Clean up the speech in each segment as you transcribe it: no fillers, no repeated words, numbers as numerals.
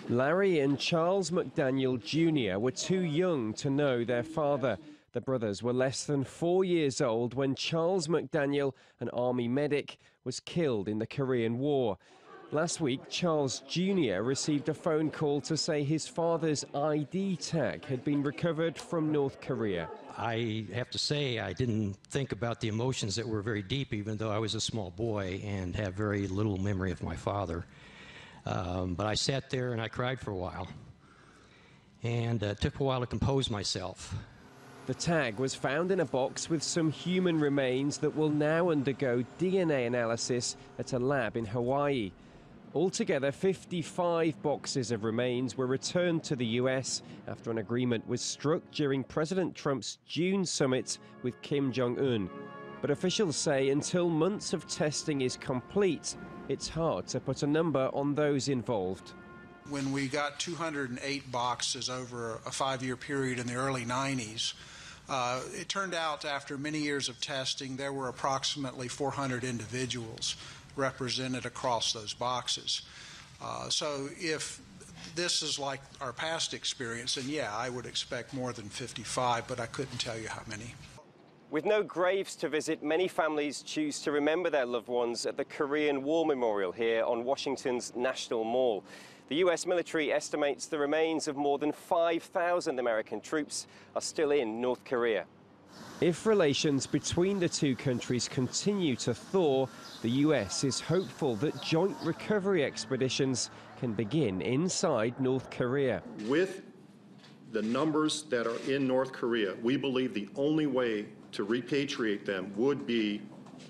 Larry and Charles McDaniel Jr. were too young to know their father. The brothers were less than 4 years old when Charles McDaniel, an Army medic, was killed in the Korean War. Last week, Charles Jr. received a phone call to say his father's ID tag had been recovered from North Korea. I have to say I didn't think about the emotions that were very deep, even though I was a small boy and have very little memory of my father. But I sat there and I cried for a while, and it took a while to compose myself. The tag was found in a box with some human remains that will now undergo DNA analysis at a lab in Hawaii. Altogether, 55 boxes of remains were returned to the US after an agreement was struck during President Trump's June summit with Kim Jong-un. But officials say until months of testing is complete, it's hard to put a number on those involved. When we got 208 boxes over a 5-year period in the early 90s, it turned out after many years of testing, there were approximately 400 individuals represented across those boxes. So if this is like our past experience, then yeah, I would expect more than 55, but I couldn't tell you how many. With no graves to visit, many families choose to remember their loved ones at the Korean War Memorial here on Washington's National Mall. The US military estimates the remains of more than 5,000 American troops are still in North Korea. If relations between the two countries continue to thaw, the US is hopeful that joint recovery expeditions can begin inside North Korea. With the numbers that are in North Korea, we believe the only way to repatriate them would be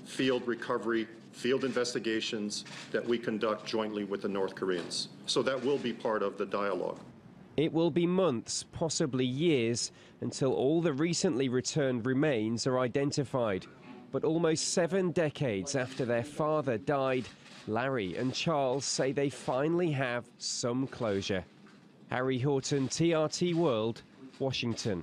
field recovery, field investigations that we conduct jointly with the North Koreans. So that will be part of the dialogue. It will be months, possibly years, until all the recently returned remains are identified. But almost 7 decades after their father died, Larry and Charles say they finally have some closure. Harry Horton, TRT World, Washington.